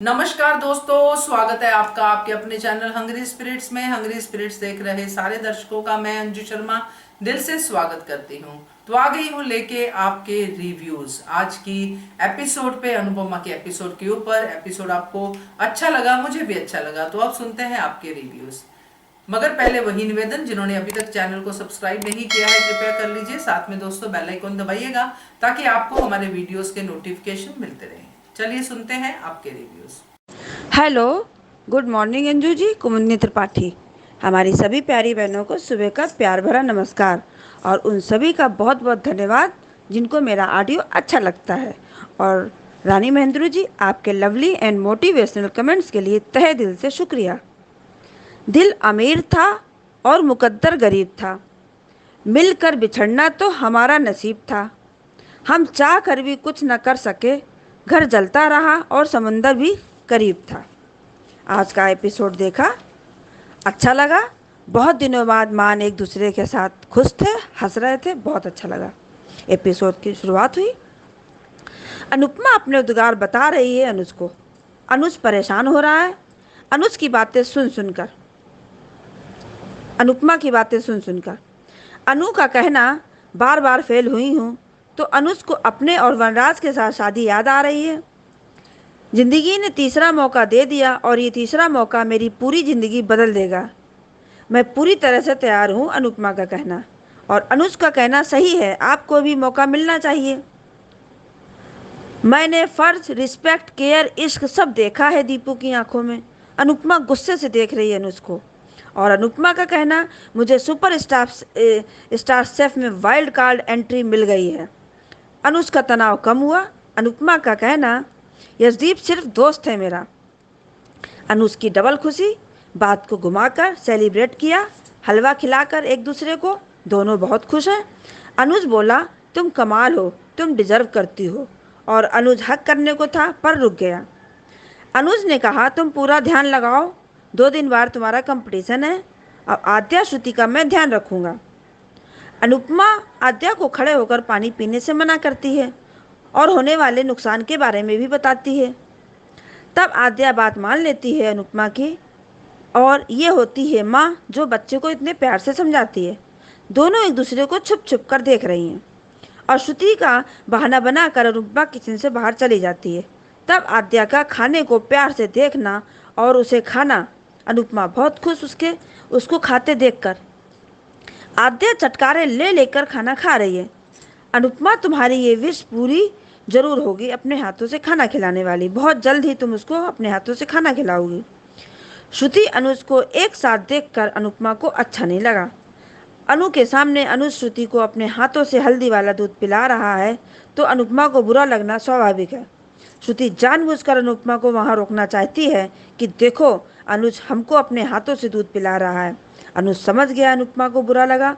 नमस्कार दोस्तों, स्वागत है आपका आपके अपने चैनल हंग्री स्पिरिट्स में। हंग्री स्पिरिट्स देख रहे सारे दर्शकों का मैं अंजू शर्मा दिल से स्वागत करती हूँ। तो आ गई हूँ लेके आपके रिव्यूज आज की एपिसोड पे, अनुपमा के एपिसोड के ऊपर। एपिसोड आपको अच्छा लगा, मुझे भी अच्छा लगा, तो अब सुनते हैं आपके रिव्यूज। मगर पहले वही निवेदन, जिन्होंने अभी तक चैनल को सब्सक्राइब नहीं किया है कृपया कर लीजिए। साथ में दोस्तों बेल आइकन दबाइएगा ताकि आपको हमारे वीडियोस के नोटिफिकेशन मिलते रहें। चलिए सुनते हैं आपके reviews. Hello, good morning Anju ji. Kumudini Tripathi. हमारी सभी प्यारी बहनों को सुबह का प्यार भरा नमस्कार और उन सभी का बहुत बहुत धन्यवाद जिनको मेरा ऑडियो अच्छा लगता है। और रानी महेंद्रू जी, आपके लवली एंड मोटिवेशनल कमेंट्स के लिए तहे दिल से शुक्रिया। दिल अमीर था और मुकद्दर गरीब था, मिलकर बिछड़ना तो हमारा नसीब था। हम चाह कर भी कुछ न कर सके, घर जलता रहा और समंदर भी करीब था। आज का एपिसोड देखा, अच्छा लगा। बहुत दिनों बाद मान एक दूसरे के साथ खुश थे, हंस रहे थे, बहुत अच्छा लगा। एपिसोड की शुरुआत हुई, अनुपमा अपने उद्गार बता रही है अनुज को। अनुज परेशान हो रहा है अनुज की बातें सुन सुनकर अनुपमा की बातें सुन सुनकर। अनु का कहना बार बार फेल हुई हूँ तो अनुज को अपने और वनराज के साथ शादी याद आ रही है। जिंदगी ने तीसरा मौका दे दिया और ये तीसरा मौका मेरी पूरी जिंदगी बदल देगा। मैं पूरी तरह से तैयार हूँ, अनुपमा का कहना। और अनुज का कहना सही है, आपको भी मौका मिलना चाहिए। मैंने फर्ज, रिस्पेक्ट, केयर, इश्क सब देखा है दीपू की आंखों में। अनुपमा गुस्से से देख रही है अनुज को। और अनुपमा का कहना, मुझे सुपर स्टार सेफ में वाइल्ड कार्ड एंट्री मिल गई है। अनुज का तनाव कम हुआ। अनुपमा का कहना, यशदीप सिर्फ दोस्त है मेरा। अनुज की डबल खुशी, बात को घुमाकर सेलिब्रेट किया, हलवा खिलाकर एक दूसरे को। दोनों बहुत खुश हैं। अनुज बोला, तुम कमाल हो, तुम डिजर्व करती हो। और अनुज हक करने को था पर रुक गया। अनुज ने कहा, तुम पूरा ध्यान लगाओ, 2 दिन बाद तुम्हारा कंपटीशन है। अब आद्या श्रुति का मैं ध्यान रखूंगा। अनुपमा आद्या को खड़े होकर पानी पीने से मना करती है और होने वाले नुकसान के बारे में भी बताती है। तब आद्या बात मान लेती है अनुपमा की, और ये होती है माँ जो बच्चे को इतने प्यार से समझाती है। दोनों एक दूसरे को छुप छुप कर देख रही हैं और श्रुति का बहाना बनाकर अनुपमा किचन से बाहर चली जाती है। तब आद्या का खाने को प्यार से देखना और उसे खाना, अनुपमा बहुत खुश उसको खाते देखकर। आद्या चटकारे ले लेकर खाना खा रही है। अनुपमा, तुम्हारी ये विश पूरी जरूर होगी, अपने हाथों से खाना खिलाने वाली। बहुत जल्द ही तुम उसको अपने हाथों से खाना खिलाओगी। श्रुति अनुज को एक साथ देखकर अनुपमा को अच्छा नहीं लगा। अनु के सामने अनुज श्रुति को अपने हाथों से हल्दी वाला दूध पिला रहा है तो अनुपमा को बुरा लगना स्वाभाविक है। श्रुति जानबूझकर अनुपमा को वहां रोकना चाहती है कि देखो, अनुज हमको अपने हाथों से दूध पिला रहा है। अनुज समझ गया अनुपमा को बुरा लगा।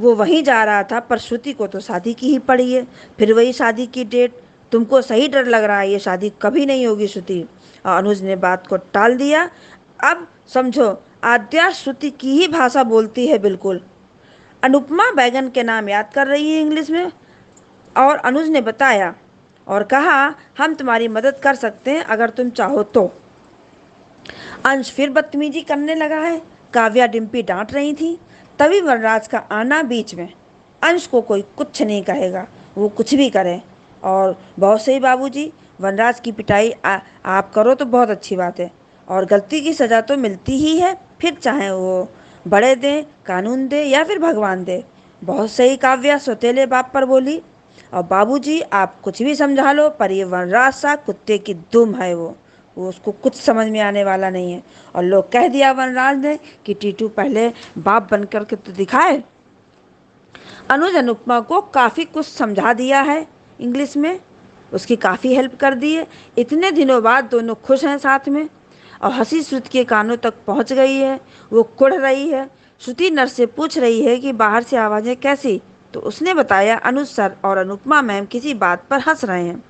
वो वहीं जा रहा था, पर श्रुति को तो शादी की ही पड़ी है। फिर वही शादी की डेट। तुमको सही डर लग रहा है, ये शादी कभी नहीं होगी श्रुति। और अनुज ने बात को टाल दिया। अब समझो, आद्या श्रुति की ही भाषा बोलती है बिल्कुल। अनुपमा बैगन के नाम याद कर रही है इंग्लिश में। और अनुज ने बताया और कहा, हम तुम्हारी मदद कर सकते हैं अगर तुम चाहो तो। अंश फिर बदतमीजी करने लगा है। काव्या डिम्पी डांट रही थी। तभी वनराज का आना बीच में। अंश को कोई कुछ नहीं कहेगा, वो कुछ भी करे। और बहुत सही बाबूजी, वनराज की पिटाई आप करो तो बहुत अच्छी बात है। और गलती की सज़ा तो मिलती ही है, फिर चाहे वो बड़े दें, कानून दे या फिर भगवान दे। बहुत सही काव्या सौतेले बाप पर बोली। और बाबूजी, आप कुछ भी समझा लो, पर ये वनराज सा कुत्ते की दुम है। वो उसको कुछ समझ में आने वाला नहीं है। और लोग कह दिया वनराज ने कि टीटू पहले बाप बनकर के तो दिखाए। अनुज अनुपमा को काफ़ी कुछ समझा दिया है इंग्लिश में, उसकी काफ़ी हेल्प कर दी है। इतने दिनों बाद दोनों खुश हैं साथ में। और हंसी श्रुति के कानों तक पहुंच गई है। वो कुढ़ रही है। श्रुति नर्स से पूछ रही है कि बाहर से आवाज़ें कैसी, तो उसने बताया अनुज सर और अनुपमा मैम किसी बात पर हंस रहे हैं।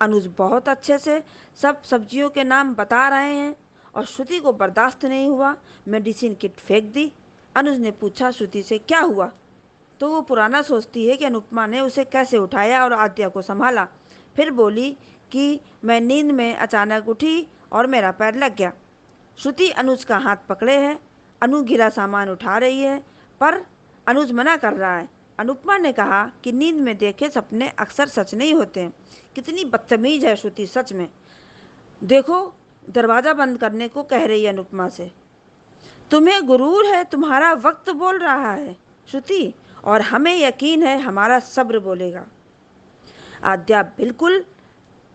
अनुज बहुत अच्छे से सब सब्जियों के नाम बता रहे हैं और श्रुति को बर्दाश्त नहीं हुआ। मेडिसिन किट फेंक दी। अनुज ने पूछा श्रुति से क्या हुआ, तो वो पुराना सोचती है कि अनुपमा ने उसे कैसे उठाया और आद्या को संभाला। फिर बोली कि मैं नींद में अचानक उठी और मेरा पैर लग गया। श्रुति अनुज का हाथ पकड़े है। अनु गिरा सामान उठा रही है, पर अनुज मना कर रहा है। अनुपमा ने कहा कि नींद में देखे सपने अक्सर सच नहीं होते। कितनी बदतमीज है श्रुति सच में। देखो, दरवाजा बंद करने को कह रही है अनुपमा से। तुम्हें गुरूर है, तुम्हारा वक्त बोल रहा है श्रुति, और हमें यकीन है हमारा सब्र बोलेगा। आद्या बिल्कुल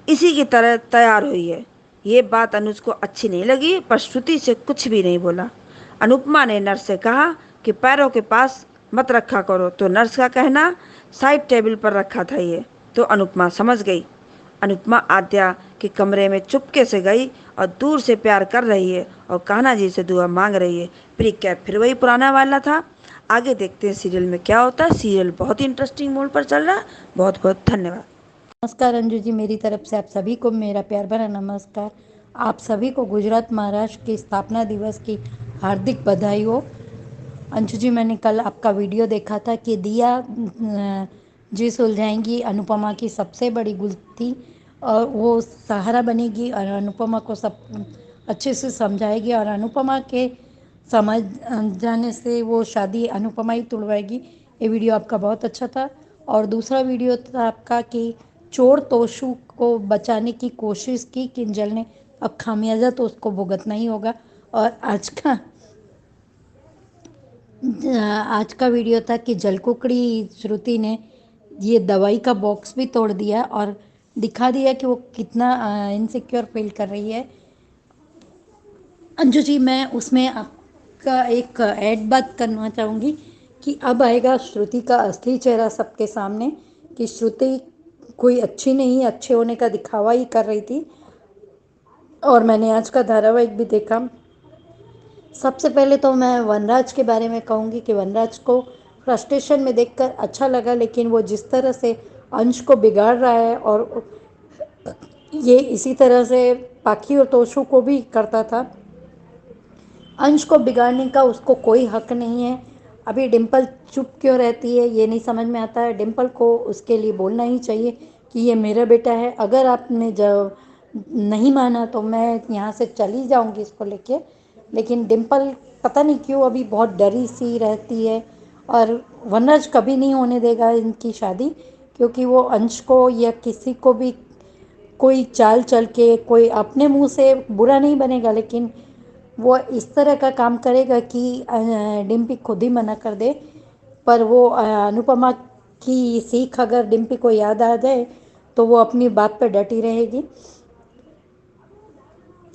इसी की तरह तैयार हुई है। ये बात अनुज को अच्छी नहीं लगी, पर श्रुति से कुछ भी नहीं बोला। अनुपमा ने नर्स से कहा कि पैरों के पास मत रखा करो, तो नर्स का कहना साइड टेबल पर रखा था ये, तो अनुपमा समझ गई। अनुपमा आद्या के कमरे में चुपके से गई और दूर से प्यार कर रही है और कान्हा जी से दुआ मांग रही है। प्री कैप फिर वही पुराना वाला था। आगे देखते हैं सीरियल में क्या होता है। सीरियल बहुत ही इंटरेस्टिंग मोड पर चल रहा है। बहुत बहुत धन्यवाद। नमस्कार अंजू जी, मेरी तरफ से आप सभी को मेरा प्यार भरा नमस्कार। आप सभी को गुजरात महाराष्ट्र की स्थापना दिवस की हार्दिक बधाई हो। अंजू जी, मैंने कल आपका वीडियो देखा था कि दिया जी सुलझाएंगी अनुपमा की सबसे बड़ी गुत्थी और वो सहारा बनेगी और अनुपमा को सब अच्छे से समझाएगी और अनुपमा के समझ जाने से वो शादी अनुपमा ही तुड़वाएगी। ये वीडियो आपका बहुत अच्छा था। और दूसरा वीडियो था आपका कि चोर तोशु को बचाने की कोशिश की किंजल ने, अब खामियाजा तो उसको भुगतना ही होगा। और आज का वीडियो था कि जलकुकड़ी श्रुति ने ये दवाई का बॉक्स भी तोड़ दिया और दिखा दिया कि वो कितना इनसिक्योर फील कर रही है। अंजू जी, मैं उसमें आपका एक ऐड बात करना चाहूँगी कि अब आएगा श्रुति का असली चेहरा सबके सामने, कि श्रुति कोई अच्छी नहीं, अच्छे होने का दिखावा ही कर रही थी। और मैंने आज का धारावाहिक भी देखा। सबसे पहले तो मैं वनराज के बारे में कहूँगी कि वनराज को फ्रस्ट्रेशन में देखकर अच्छा लगा, लेकिन वो जिस तरह से अंश को बिगाड़ रहा है और ये इसी तरह से पाखी और तोशु को भी करता था। अंश को बिगाड़ने का उसको कोई हक नहीं है। अभी डिम्पल चुप क्यों रहती है ये नहीं समझ में आता है। डिम्पल को उसके लिए बोलना ही चाहिए कि ये मेरा बेटा है। अगर आपने जब नहीं माना तो मैं यहाँ से चली जाऊँगी इसको लेके। लेकिन डिम्पल पता नहीं क्यों अभी बहुत डरी सी रहती है और वनराज कभी नहीं होने देगा इनकी शादी, क्योंकि वो अंश को या किसी को भी कोई चाल चल के कोई अपने मुंह से बुरा नहीं बनेगा, लेकिन वो इस तरह का काम करेगा कि डिम्पी खुद ही मना कर दे। पर वो अनुपमा की सीख अगर डिम्पी को याद आ जाए तो वो अपनी बात पर डटी रहेगी।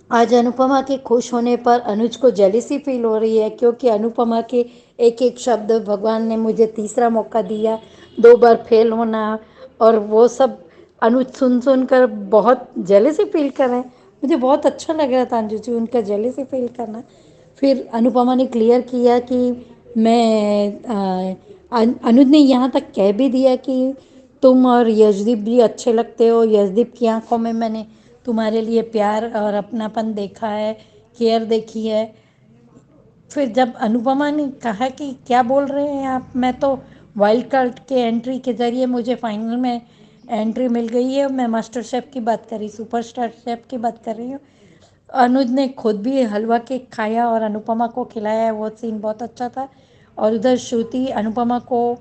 आज अनुपमा के खुश होने पर अनुज को जेलिसी फील हो रही है, क्योंकि अनुपमा के एक एक शब्द भगवान ने मुझे तीसरा मौका दिया, 2 बार फेल होना और वो सब अनुज सुन सुन कर बहुत जेलिसी फील कर रहे हैं। मुझे बहुत अच्छा लग रहा था अंजू जी उनका जेलिसी फील करना। फिर अनुपमा ने क्लियर किया कि अनुज ने यहाँ तक कह भी दिया कि तुम और यशदीप भी अच्छे लगते हो। यशदीप की आंखों में मैंने तुम्हारे लिए प्यार और अपनापन देखा है, केयर देखी है। फिर जब अनुपमा ने कहा कि क्या बोल रहे हैं आप, मैं तो वाइल्ड कार्ड के एंट्री के ज़रिए मुझे फाइनल में एंट्री मिल गई है। मैं मास्टर शेफ़ की बात कर रही, सुपरस्टार शेफ़ की बात कर रही हूँ। अनुज ने खुद भी हलवा केक खाया और अनुपमा को खिलाया है, वो सीन बहुत अच्छा था। और उधर श्रुति अनुपमा को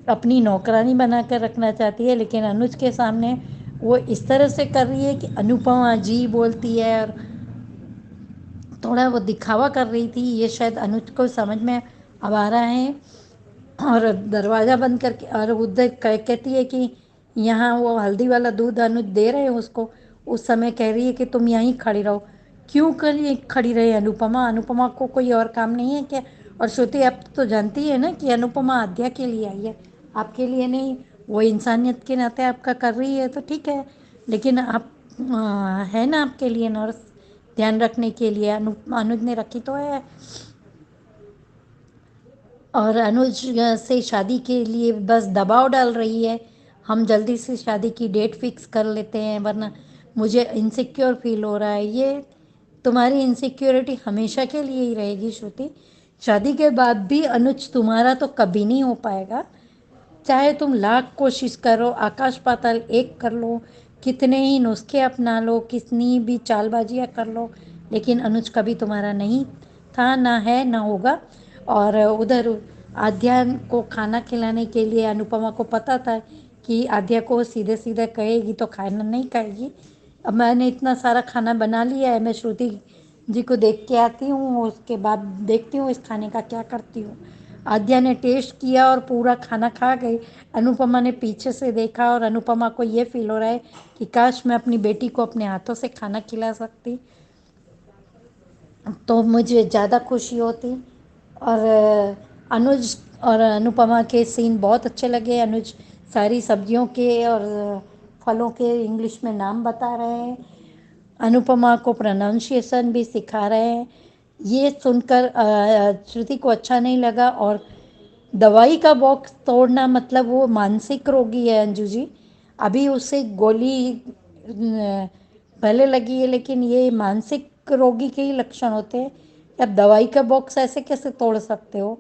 अपनी नौकरानी बनाकर रखना चाहती है, लेकिन अनुज के सामने वो इस तरह से कर रही है कि अनुपमा जी बोलती है और थोड़ा वो दिखावा कर रही थी। ये शायद अनुज को समझ में अब आ रहा है। और दरवाज़ा बंद करके और उधर कहती है कि यहाँ वो हल्दी वाला दूध अनुज दे रहे हैं उसको। उस समय कह रही है कि तुम यहीं खड़ी रहो। क्यों खड़ी रहे अनुपमा? अनुपमा को कोई और काम नहीं है क्या? और श्रुति आप तो जानती है ना कि अनुपमा आद्या के लिए आई है, आपके लिए नहीं। वो इंसानियत के नाते आपका कर रही है तो ठीक है, लेकिन आप है ना आपके लिए नर्स ध्यान रखने के लिए। अनुज ने रखी तो है। और अनुज से शादी के लिए बस दबाव डाल रही है, हम जल्दी से शादी की डेट फिक्स कर लेते हैं वरना मुझे इनसिक्योर फील हो रहा है। ये तुम्हारी इनसिक्योरिटी हमेशा के लिए ही रहेगी श्रुति। शादी के बाद भी अनुज तुम्हारा तो कभी नहीं हो पाएगा। चाहे तुम लाख कोशिश करो, आकाश पाताल एक कर लो, कितने ही नुस्खे अपना लो, कितनी भी चालबाजियाँ कर लो, लेकिन अनुज कभी तुम्हारा नहीं था, ना है, ना होगा। और उधर आद्या को खाना खिलाने के लिए अनुपमा को पता था कि आद्या को सीधे सीधे कहेगी तो खाना नहीं खाएगी। अब मैंने इतना सारा खाना बना लिया है, मैं श्रुति जी को देख के आती हूँ, उसके बाद देखती हूँ इस खाने का क्या करती हूँ। आद्या ने टेस्ट किया और पूरा खाना खा गई। अनुपमा ने पीछे से देखा और अनुपमा को ये फील हो रहा है कि काश मैं अपनी बेटी को अपने हाथों से खाना खिला सकती तो मुझे ज़्यादा खुशी होती। और अनुज और अनुपमा के सीन बहुत अच्छे लगे। अनुज सारी सब्जियों के और फलों के इंग्लिश में नाम बता रहे हैं, अनुपमा को प्रोनाउंसिएशन भी सिखा रहे हैं। ये सुनकर श्रुति को अच्छा नहीं लगा। और दवाई का बॉक्स तोड़ना मतलब वो मानसिक रोगी है अंजू जी, अभी उसे गोली पहले लगी है, लेकिन ये मानसिक रोगी के ही लक्षण होते हैं। आप दवाई का बॉक्स ऐसे कैसे तोड़ सकते हो।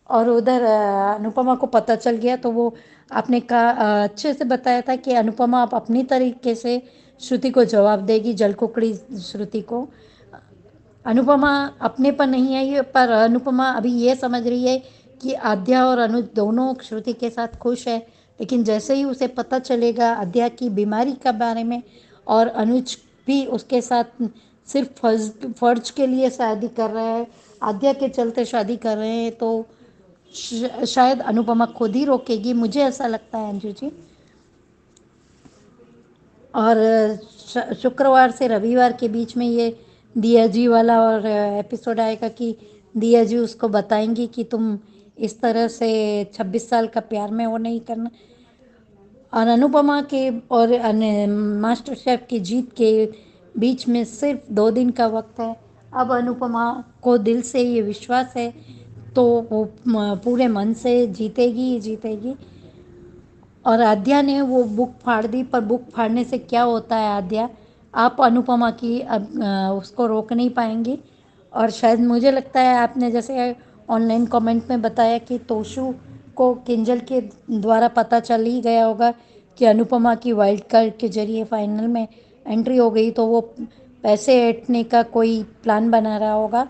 और उधर अनुपमा को पता चल गया तो वो आपने कहा अच्छे से बताया था कि अनुपमा आप अपनी तरीके से श्रुति को जवाब देगी, जलकुकड़ी श्रुति को। अनुपमा अपने पर नहीं आई है, पर अनुपमा अभी ये समझ रही है कि आद्या और अनुज दोनों श्रुति के साथ खुश है। लेकिन जैसे ही उसे पता चलेगा आद्या की बीमारी के बारे में और अनुज भी उसके साथ सिर्फ फर्ज के लिए शादी कर रहा है, आद्या के चलते शादी कर रहे हैं, तो शायद अनुपमा खुद ही रोकेगी, मुझे ऐसा लगता है अंजू जी। और शुक्रवार से रविवार के बीच में ये दिया जी वाला और एपिसोड आएगा कि दिया जी उसको बताएंगी कि तुम इस तरह से 26 साल का प्यार में वो नहीं करना। और अनुपमा के और मास्टर शेफ की जीत के बीच में सिर्फ 2 दिन का वक्त है। अब अनुपमा को दिल से ये विश्वास है तो वो पूरे मन से जीतेगी ही जीतेगी। और आद्या ने वो बुक फाड़ दी, पर बुक फाड़ने से क्या होता है आद्या, आप अनुपमा की अब उसको रोक नहीं पाएंगी। और शायद मुझे लगता है आपने जैसे ऑनलाइन कमेंट में बताया कि तोशु को किंजल के द्वारा पता चल ही गया होगा कि अनुपमा की वाइल्ड कार्ड के जरिए फाइनल में एंट्री हो गई, तो वो पैसे ऐंठने का कोई प्लान बना रहा होगा।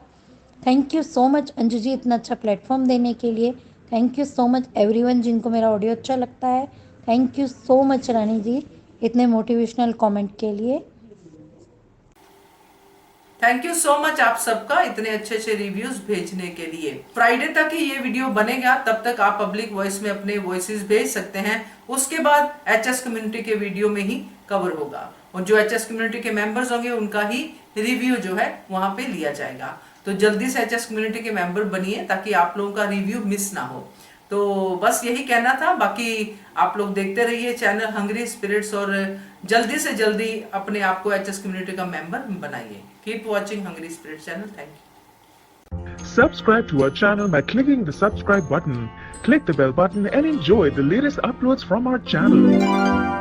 Thank you so much Anju ji इतना अच्छा प्लेटफॉर्म देने के लिए। Thank you so much everyone जिनको मेरा ऑडियो अच्छा लगता है। Thank you so much Rani ji इतने मोटिवेशनल कमेंट के लिए। थैंक यू सो मच आप सबका इतने अच्छे अच्छे रिव्यूज भेजने के लिए। फ्राइडे तक ही ये वीडियो बनेगा, तब तक आप पब्लिक वॉइस में अपने वॉइसेस भेज सकते हैं। उसके बाद एचएस कम्युनिटी के वीडियो में ही कवर होगा और जो एचएस कम्युनिटी के मेंबर्स होंगे उनका ही रिव्यू जो है वहां पे लिया जाएगा। तो जल्दी से एचएस कम्युनिटी के मेंबर बनिए ताकि आप लोगों का रिव्यू मिस ना हो। तो बस यही कहना था, बाकी आप लोग देखते रहिए चैनल हंग्री स्पिरिट्स और जल्दी से जल्दी अपने आप को एचएस कम्युनिटी का मेंबर बनाइए। Keep watching hungry spirits channel. Thank you. Subscribe to our channel by clicking the subscribe button. Click the bell button and enjoy the latest uploads from our channel.